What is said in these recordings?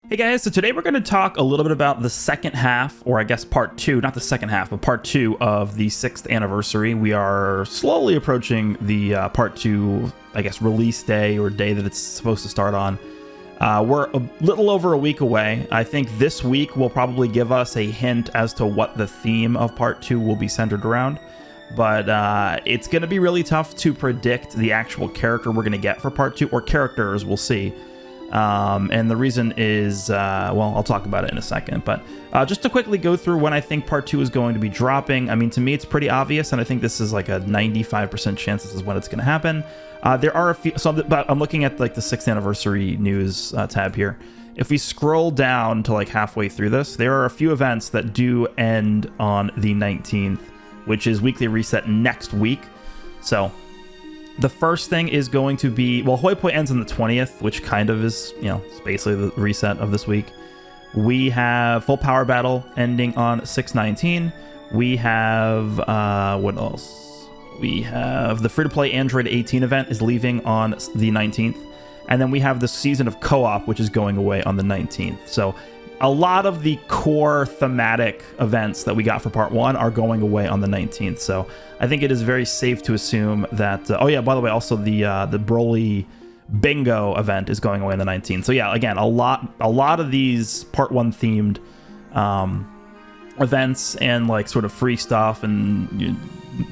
Hey guys, so today we're going to talk a little bit about the second half, or I guess part two, not the second half, but part two of the 6th anniversary. We are slowly approaching the part two, I guess, release day or day that it's supposed to start on. We're a little over a week away. I think this week will probably give us a hint as to what the theme of part two will be centered around. But it's going to be really tough to predict the actual character we're going to get for part two, or characters, we'll see. And the reason is, well, I'll talk about it in a second, but just to quickly go through when I think part two is going to be dropping. I mean, to me, it's pretty obvious, and I think this is like a 95% chance this is when it's going to happen. There are a few, but I'm looking at like the 6th anniversary news tab here. If we scroll down to like halfway through this, there are a few events that do end on the 19th, which is Weekly Reset next week. So the first thing is going to be, well, Hoi Poi ends on the 20th, which kind of is, you know, it's basically the reset of this week. We have Full Power Battle ending on 6/19. We have, what else? We have the free-to-play Android 18 event is leaving on the 19th. And then we have the Season of Co-op, which is going away on the 19th. So a lot of the core thematic events that we got for part one are going away on the 19th. So I think it is very safe to assume that, oh yeah, by the way, also the Broly Bingo event is going away on the 19th. So yeah, again, a lot of these part one themed events and like sort of free stuff and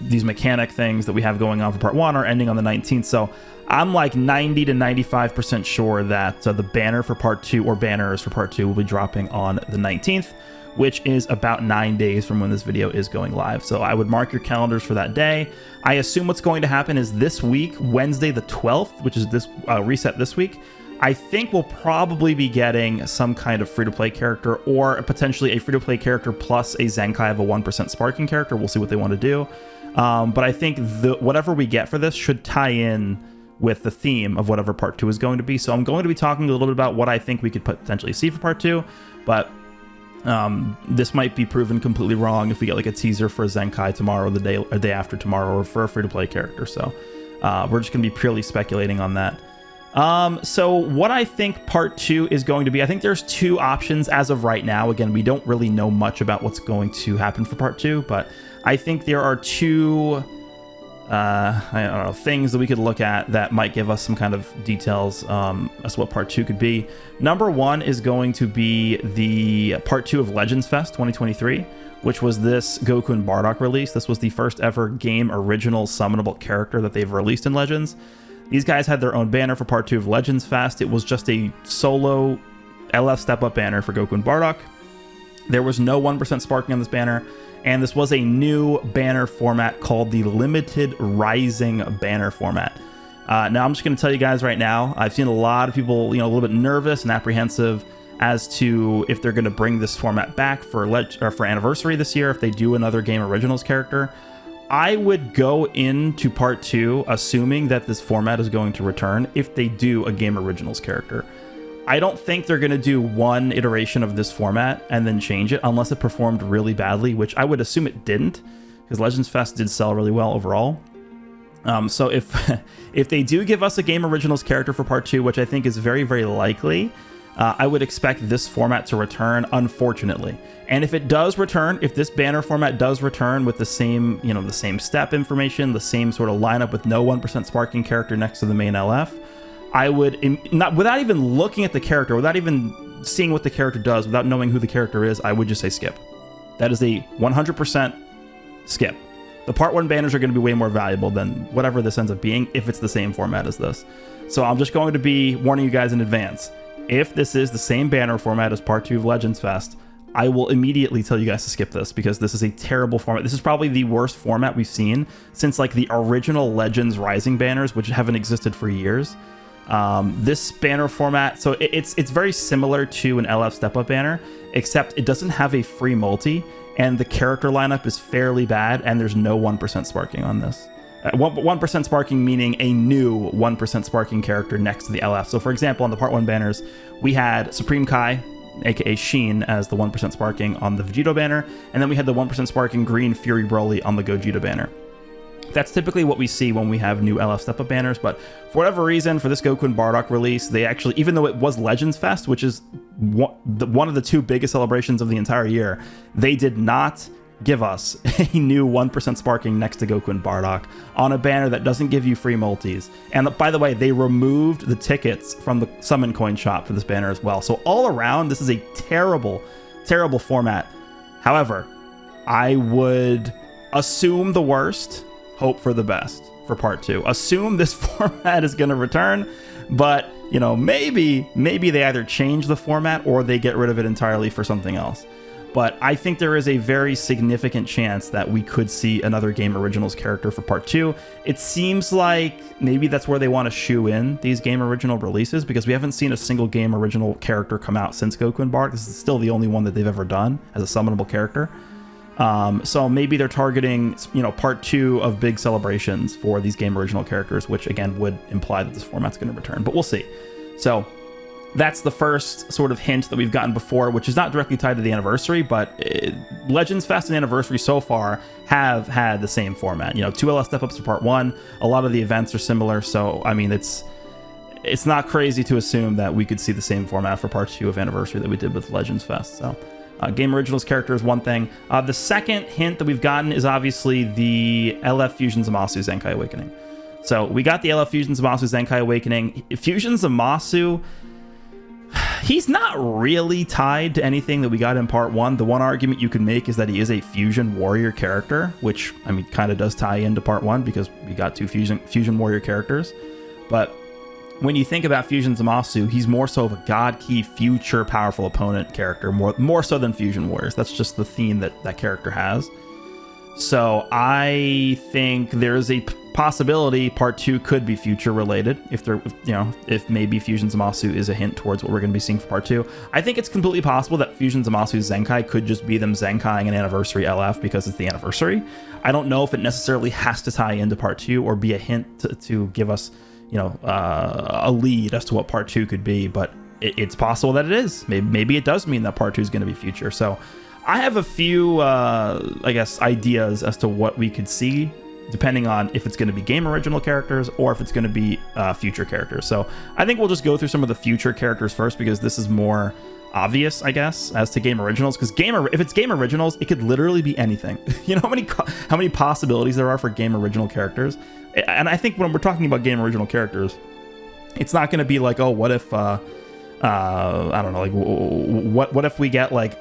these mechanic things that we have going on for part one are ending on the 19th. So I'm like 90 to 95% sure that the banner for part two, or banners for part two, will be dropping on the 19th, which is about 9 days from when this video is going live. So I would mark your calendars for that day. I assume what's going to happen is this week, Wednesday the 12th, which is this reset this week, I think we'll probably be getting some kind of free-to-play character, or potentially a free-to-play character plus a Zenkai of a 1% sparking character. We'll see what they want to do. But I think whatever we get for this should tie in with the theme of whatever part two is going to be. So I'm going to be talking a little bit about what I think we could potentially see for part two, but this might be proven completely wrong if we get like a teaser for a Zenkai tomorrow, or day after tomorrow, or for a free-to-play character. So we're just going to be purely speculating on that. So what I think part two is going to be, I think there's two options as of right now. Again, we don't really know much about what's going to happen for part two, but I think there are two I don't know, things that we could look at that might give us some kind of details as to what part two could be. Number one is going to be the part two of Legends Fest 2023, which was this Goku and Bardock release. This was the first ever game original summonable character that they've released in Legends. These guys had their own banner for part two of Legends Fest. It was just a solo LF step-up banner for Goku and Bardock. There was no 1% sparking on this banner, and this was a new banner format called the Limited Rising banner format. Now, I'm just going to tell you guys right now, I've seen a lot of people, you know, a little bit nervous and apprehensive as to if they're going to bring this format back for Anniversary this year, if they do another Game Originals character. I would go into part two assuming that this format is going to return if they do a Game Originals character. I don't think they're going to do one iteration of this format and then change it unless it performed really badly, which I would assume it didn't, because Legends Fest did sell really well overall. So if they do give us a Game Originals character for part two, which I think is very, very likely, I would expect this format to return, unfortunately. And if it does return, if this banner format does return with the same, you know, the same step information, the same sort of lineup with no 1% sparking character next to the main LF, I would, without even looking at the character, without even seeing what the character does, without knowing who the character is, I would just say skip. That is a 100% skip. The part one banners are going to be way more valuable than whatever this ends up being if it's the same format as this. So I'm just going to be warning you guys in advance. If this is the same banner format as part two of Legends Fest, I will immediately tell you guys to skip this, because this is a terrible format. This is probably the worst format we've seen since like the original Legends Rising banners, which haven't existed for years. This banner format, so it's very similar to an LF step-up banner, except it doesn't have a free multi, and the character lineup is fairly bad, and there's no 1% sparking on this. 1% sparking meaning a new 1% sparking character next to the LF. So for example, on the part one banners, we had Supreme Kai, aka Sheen, as the 1% sparking on the Vegito banner, and then we had the 1% sparking Green Fury Broly on the Gogeta banner. That's typically what we see when we have new LF step-up banners, but for whatever reason, for this Goku and Bardock release, they actually, even though it was Legends Fest, which is one of the 2 biggest celebrations of the entire year, they did not give us a new 1% sparking next to Goku and Bardock on a banner that doesn't give you free multis. And by the way, they removed the tickets from the Summon Coin shop for this banner as well. So all around, this is a terrible, terrible format. However, I would assume the worst, hope for the best for part 2. Assume this format is going to return, but you know, maybe they either change the format or they get rid of it entirely for something else. But I think there is a very significant chance that we could see another Game Originals character for part 2. It seems like maybe that's where they want to shoe in these Game Original releases, because we haven't seen a single Game Original character come out since Goku and Bardock. This is still the only one that they've ever done as a summonable character. So maybe they're targeting, you know, part 2 of big celebrations for these Game Original characters, which again would imply that this format's going to return, but we'll see. So that's the first sort of hint that we've gotten before, which is not directly tied to the anniversary, but Legends Fest and Anniversary so far have had the same format. You know, 2 LF step-ups for part 1. A lot of the events are similar, so I mean, it's not crazy to assume that we could see the same format for part 2 of Anniversary that we did with Legends Fest. So Game Originals character is one thing. The second hint that we've gotten is obviously the LF Fusion Zamasu Zenkai Awakening. So we got the LF Fusion Zamasu Zenkai Awakening. Fusion Zamasu, he's not really tied to anything that we got in part 1. The one argument you can make is that he is a fusion warrior character, which, I mean, kind of does tie into part 1 because we got 2 fusion warrior characters. But when you think about Fusion Zamasu, he's more so of a God Key future powerful opponent character, more so than Fusion Warriors. That's just the theme that character has. So I think there's a possibility part 2 could be future related if maybe Fusion Zamasu is a hint towards what we're going to be seeing for part 2. I think it's completely possible that Fusion Zamasu Zenkai could just be them Zenkaiing an Anniversary LF because it's the anniversary. I don't know if it necessarily has to tie into part 2 or be a hint to give us, you know, a lead as to what part 2 could be, but it's possible that it is. Maybe it does mean that part 2 is going to be future. So I have a few, I guess, ideas as to what we could see, depending on if it's going to be Game Original characters or if it's going to be future characters. So I think we'll just go through some of the future characters first, because this is more obvious, I guess, as to Game Originals. Because if it's Game Originals, it could literally be anything. You know how many possibilities there are for Game Original characters? And I think when we're talking about Game Original characters, it's not going to be like, oh, what if, I don't know, like, what if we get, like,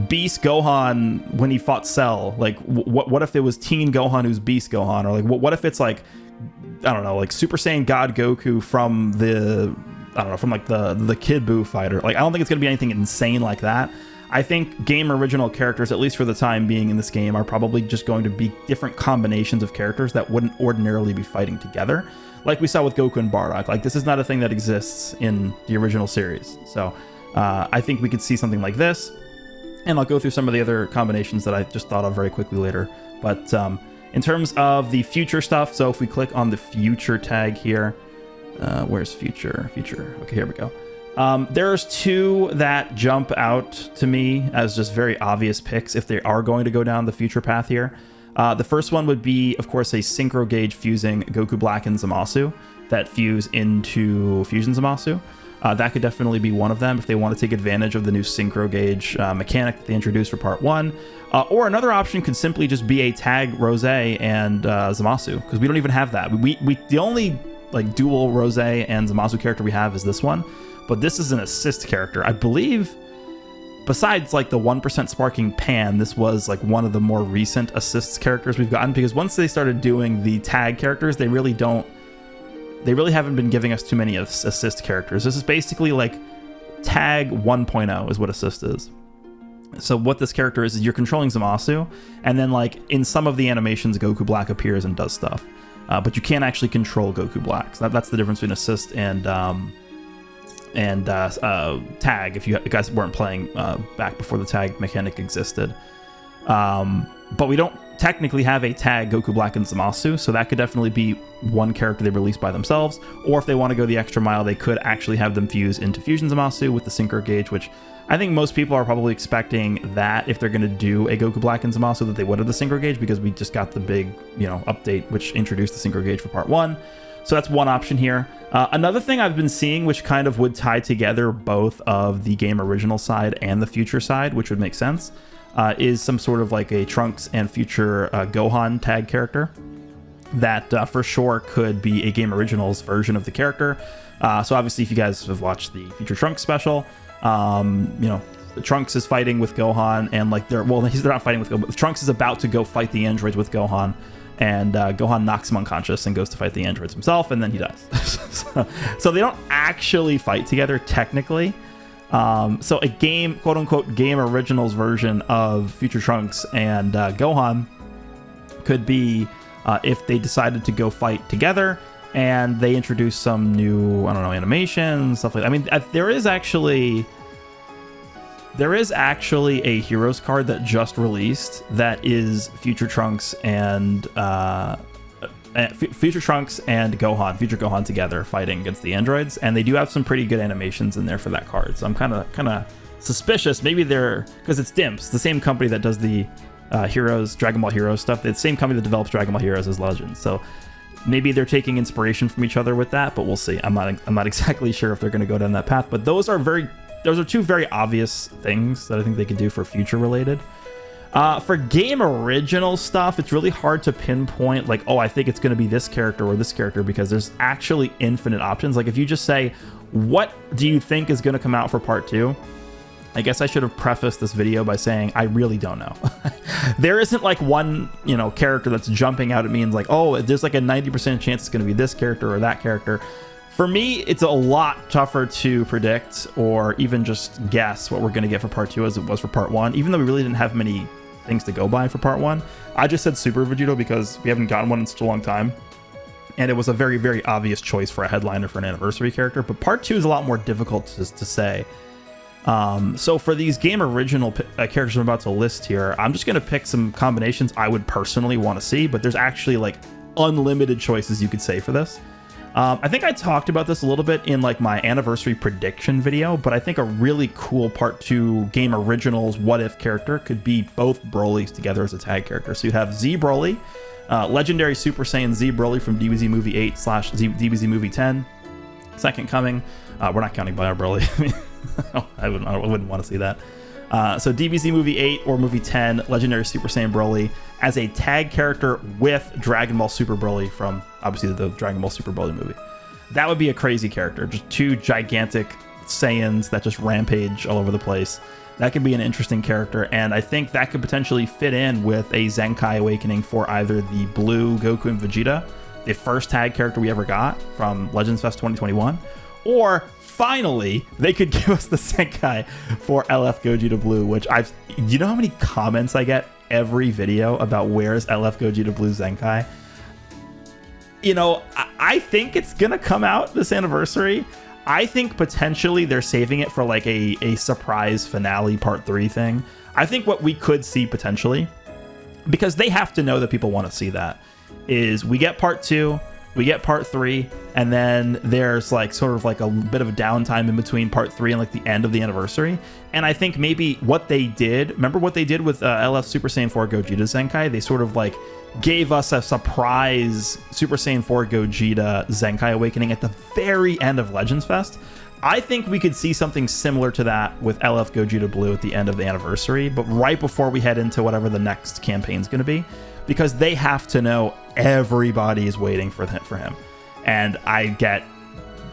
Beast Gohan when he fought Cell? Like, what if it was Teen Gohan who's Beast Gohan? Or, like, what if it's, like, I don't know, like, Super Saiyan God Goku from the, I don't know, from, like, the Kid Buu fighter? Like, I don't think it's going to be anything insane like that. I think Game Original characters, at least for the time being in this game, are probably just going to be different combinations of characters that wouldn't ordinarily be fighting together, like we saw with Goku and Bardock. Like, this is not a thing that exists in the original series. So I think we could see something like this, and I'll go through some of the other combinations that I just thought of very quickly later. But in terms of the future stuff, so if we click on the future tag here, where's future? Okay, here we go. There's 2 that jump out to me as just very obvious picks if they are going to go down the future path here. The first one would be, of course, a Synchro Gauge fusing Goku Black and Zamasu that fuse into Fusion Zamasu. That could definitely be one of them if they want to take advantage of the new Synchro Gauge mechanic that they introduced for part 1. Or another option could simply just be a tag Rose and Zamasu, because we don't even have that. The only, like, dual Rose and Zamasu character we have is this one. But this is an assist character. I believe, besides, like, the 1% sparking Pan, this was, like, one of the more recent assists characters we've gotten, because once they started doing the tag characters, they really haven't been giving us too many assist characters. This is basically, like, tag 1.0 is what assist is. So what this character is you're controlling Zamasu, and then, like, in some of the animations, Goku Black appears and does stuff. But you can't actually control Goku Black. So that's the difference between assist and tag, if you guys weren't playing back before the tag mechanic existed. But we don't technically have a tag Goku Black and Zamasu, so that could definitely be one character they release by themselves. Or if they want to go the extra mile, they could actually have them fuse into Fusion Zamasu with the Synchro Gauge, which I think most people are probably expecting that if they're going to do a Goku Black and Zamasu, that they would have the Synchro Gauge, because we just got the big, update which introduced the Synchro Gauge for Part 1. So that's one option here. Another thing I've been seeing, which kind of would tie together both of the game original side and the future side, which would make sense, is some sort of like a Trunks and future Gohan tag character that for sure could be a game originals version of the character. So obviously, if you guys have watched the Future Trunks special, Trunks is fighting with Gohan, and like they're not fighting with Gohan, but Trunks is about to go fight the androids with Gohan, and Gohan knocks him unconscious and goes to fight the androids himself, and then he dies. So they don't actually fight together technically. So a game, quote unquote, game originals version of Future Trunks and Gohan could be if they decided to go fight together and they introduce some new, animation, stuff like that. I mean, there is actually a Heroes card that just released that is Future Trunks and Future Gohan together fighting against the androids, and they do have some pretty good animations in there for that card. So I'm kind of suspicious. Maybe they're, because it's Dimps, the same company that does the Heroes, Dragon Ball Heroes stuff. It's the same company that develops Dragon Ball Heroes as Legends. So maybe they're taking inspiration from each other with that, but we'll see. I'm not exactly sure if they're going to go down that path. But those are two very obvious things that I think they could do for future related. For game original stuff, it's really hard to pinpoint like, oh, I think it's going to be this character or this character, because there's actually infinite options. Like if you just say, what do you think is going to come out for Part 2? I guess I should have prefaced this video by saying I really don't know. There isn't like one, character that's jumping out at me and like, oh, there's like a 90% chance it's going to be this character or that character. For me, it's a lot tougher to predict or even just guess what we're going to get for Part 2 as it was for Part 1, even though we really didn't have many things to go by for Part 1. I just said Super Vegito because we haven't gotten one in such a long time, and it was a very, very obvious choice for a headliner for an anniversary character. But Part 2 is a lot more difficult to say. So for these game original characters I'm about to list here, I'm just going to pick some combinations I would personally want to see, but there's actually like unlimited choices you could say for this. I think I talked about this a little bit in like my anniversary prediction video, but I think a really cool Part 2 game originals what if character could be both Brolys together as a tag character. So you'd have Z Broly, legendary Super Saiyan Z Broly from DBZ Movie 8 / DBZ Movie 10, Second Coming. We're not counting Bio Broly. I wouldn't want to see that. So DBZ Movie 8 or Movie 10, legendary Super Saiyan Broly as a tag character with Dragon Ball Super Broly from obviously the Dragon Ball Super Broly movie. That would be a crazy character. Just two gigantic Saiyans that just rampage all over the place. That could be an interesting character, and I think that could potentially fit in with a Zenkai Awakening for either the Blue Goku and Vegeta, the first tag character we ever got from Legends Fest 2021, or finally, they could give us the Zenkai for LF Gogeta Blue, which you know how many comments I get every video about where's LF Gogeta Blue Zenkai? I think it's gonna come out this anniversary. I think potentially they're saving it for like a surprise finale Part 3 thing. I think what we could see potentially, because they have to know that people want to see that, is we get Part 2, we get Part 3, and then there's like sort of like a bit of a downtime in between Part 3 and like the end of the anniversary. And I think maybe what they did, remember what they did with LF Super Saiyan 4 Gogeta Zenkai? They sort of like gave us a surprise Super Saiyan 4 Gogeta Zenkai Awakening at the very end of Legends Fest. I think we could see something similar to that with LF Gogeta Blue at the end of the anniversary, but right before we head into whatever the next campaign's going to be, because they have to know everybody is waiting for him. And I get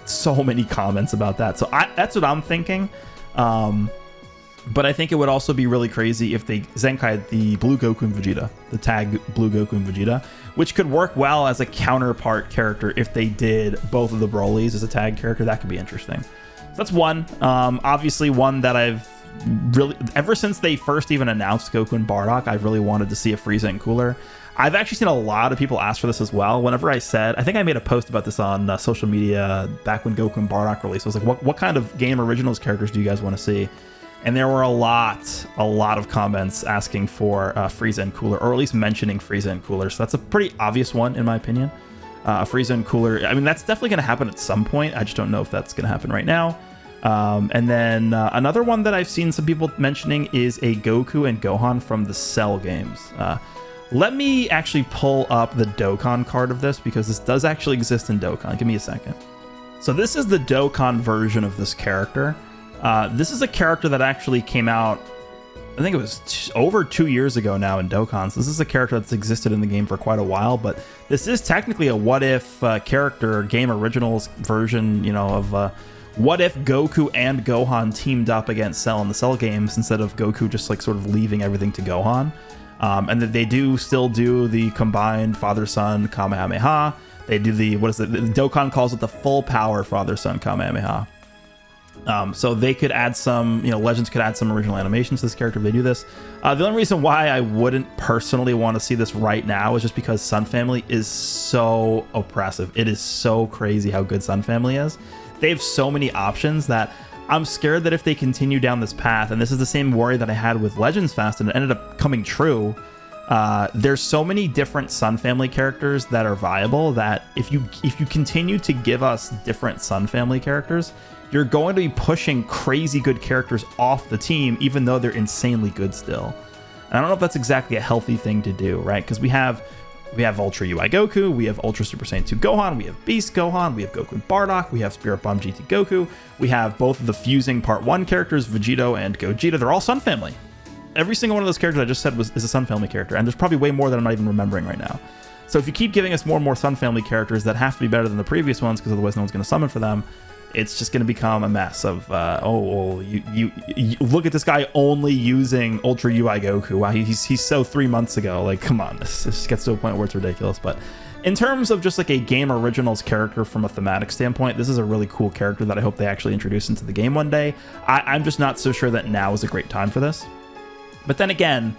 so many comments about that. So that's what I'm thinking. But I think it would also be really crazy if they Zenkai the Blue Goku and Vegeta, the tag Blue Goku and Vegeta, which could work well as a counterpart character if they did both of the Brolys as a tag character. That could be interesting. So that's one. Obviously one that I've really, ever since they first even announced Goku and Bardock, I've really wanted to see a Frieza and Cooler. I've actually seen a lot of people ask for this as well. Whenever I think I made a post about this on social media back when Goku and Bardock released. I was like, what kind of game originals characters do you guys want to see? and there were a lot of comments asking for Frieza and Cooler, or at least mentioning Frieza and Cooler. So that's a pretty obvious one in my opinion. Frieza and Cooler, I mean, that's definitely going to happen at some point. I just don't know if that's going to happen right now. And then another one that I've seen some people mentioning is a Goku and Gohan from the Cell games. Let me actually pull up the Dokkan card of this, because this does actually exist in Dokkan. Give me a second. So this is the Dokkan version of this character. This is a character that actually came out, I think it was over 2 years ago now in Dokkan. So this is a character that's existed in the game for quite a while, but this is technically a what if character, game originals version, you know, of what if Goku and Gohan teamed up against Cell in the Cell games instead of Goku just like sort of leaving everything to Gohan. And that they do still do the combined father-son Kamehameha. They do the, what is it? Dokkan calls it the full power father-son Kamehameha. So they could add some, you know, Legends could add some original animations to this character if they do this. The only reason why I wouldn't personally want to see this right now is just because Sun Family is so oppressive. It is so crazy how good Sun Family is. They have so many options that I'm scared that if they continue down this path, and this is the same worry that I had with Legends Fest and it ended up coming true, there's so many different Sun Family characters that are viable that if you continue to give us different Sun Family characters, you're going to be pushing crazy good characters off the team, even though they're insanely good still. And I don't know if that's exactly a healthy thing to do, right? Because we have Ultra UI Goku, we have Ultra Super Saiyan 2 Gohan, we have Beast Gohan, we have Goku and Bardock, we have Spirit Bomb GT Goku, we have both of the fusing Part 1 characters, Vegito and Gogeta. They're all Sun Family. Every single one of those characters I just said is a Sun Family character, and there's probably way more that I'm not even remembering right now. So if you keep giving us more and more Sun Family characters that have to be better than the previous ones, because otherwise no one's going to summon for them, it's just going to become a mess of, you look at this guy only using Ultra UI Goku. Wow, he's so 3 months ago. Like, come on, this gets to a point where it's ridiculous. But in terms of just like a game originals character from a thematic standpoint, this is a really cool character that I hope they actually introduce into the game one day. I'm just not so sure that now is a great time for this. But then again,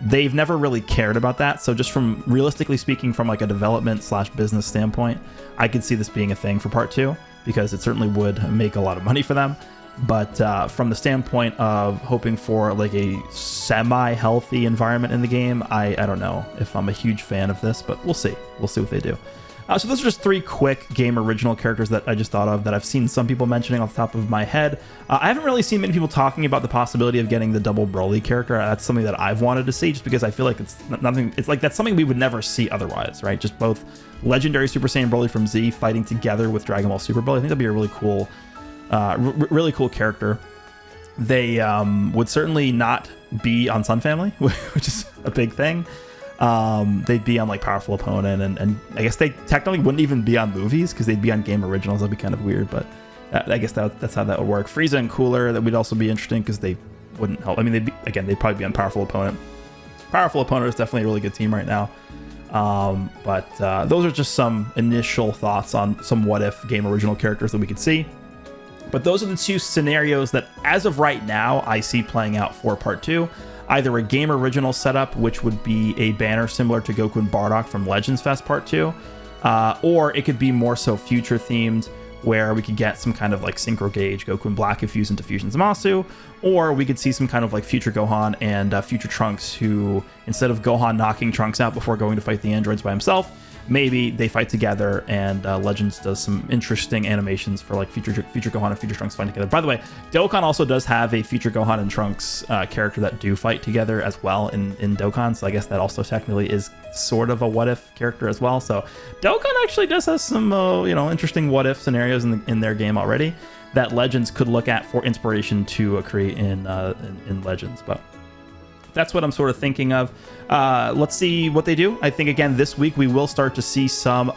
they've never really cared about that. So just from realistically speaking, from like a development / business standpoint, I could see this being a thing for Part 2. Because it certainly would make a lot of money for them. But from the standpoint of hoping for like a semi-healthy environment in the game, I don't know if I'm a huge fan of this, but we'll see. We'll see what they do. So those are just 3 quick game original characters that I just thought of that I've seen some people mentioning off the top of my head. I haven't really seen many people talking about the possibility of getting the double Broly character. That's something that I've wanted to see just because I feel like it's nothing. It's like that's something we would never see otherwise, right? Just both legendary Super Saiyan Broly from Z fighting together with Dragon Ball Super Broly. I think that'd be a really cool, really cool character. They would certainly not be on Sun Family, which is a big thing. They'd be on like Powerful Opponent, and I guess they technically wouldn't even be on movies because they'd be on game originals. That'd be kind of weird, but I guess that's how that would work. Frieza and Cooler, that would also be interesting because they wouldn't help. I mean, they'd probably be on Powerful Opponent. Powerful Opponent is definitely a really good team right now. But those are just some initial thoughts on some what if game original characters that we could see. But those are the 2 scenarios that as of right now I see playing out for Part 2. Either a game original setup, which would be a banner similar to Goku and Bardock from Legends Fest Part 2, or it could be more so future themed, where we could get some kind of like Synchro Gauge, Goku and Black fuse into Fusion Zamasu, or we could see some kind of like future Gohan and future Trunks, who instead of Gohan knocking Trunks out before going to fight the androids by himself, maybe they fight together and Legends does some interesting animations for like future Gohan and future Trunks fighting together. By the way, Dokkan also does have a future Gohan and Trunks character that do fight together as well in Dokkan, so I guess that also technically is sort of a what if character as well. So Dokkan actually does have some interesting what if scenarios in their game already that Legends could look at for inspiration to create in Legends. But that's what I'm sort of thinking of. Let's see what they do. I think, again, this week we will start to see some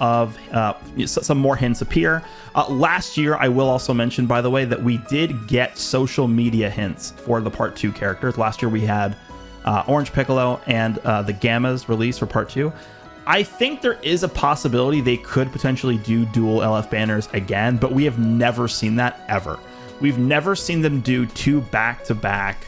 more hints appear. Last year, I will also mention, by the way, that we did get social media hints for the Part 2 characters. Last year we had Orange Piccolo and the Gammas released for Part 2. I think there is a possibility they could potentially do dual LF banners again, but we have never seen that ever. We've never seen them do 2 back-to-back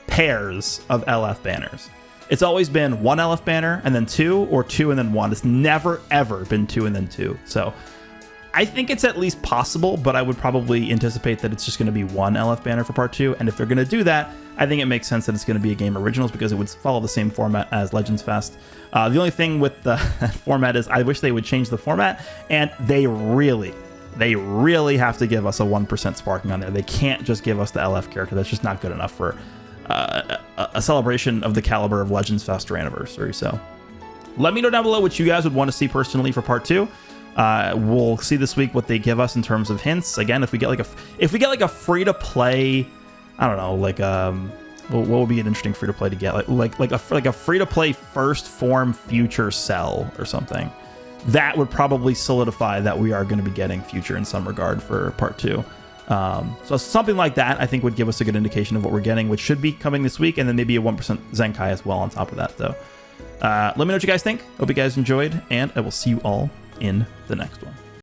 pairs of LF banners. It's always been 1 LF banner and then 2, or 2 and then 1. It's never ever been 2 and then 2. So I think it's at least possible, but I would probably anticipate that it's just going to be one LF banner for part 2. And if they're going to do that, I think it makes sense that it's going to be a Game Originals because it would follow the same format as Legends Fest. The only thing with the format is I wish they would change the format, and they really have to give us a 1% sparking on there. They can't just give us the LF character. That's just not good enough for a celebration of the caliber of Legends Fest or Anniversary. So let me know down below what you guys would want to see personally for part 2. We'll see this week what they give us in terms of hints. Again, if we get like a free to play, I don't know, like what would be an interesting free to play to get? Like a free to play first form future cell or something. That would probably solidify that we are going to be getting future in some regard for part 2. So something like that I think would give us a good indication of what we're getting, which should be coming this week, and then maybe a 1% Zenkai as well on top of that though. Let me know what you guys think. Hope you guys enjoyed, and I will see you all in the next one.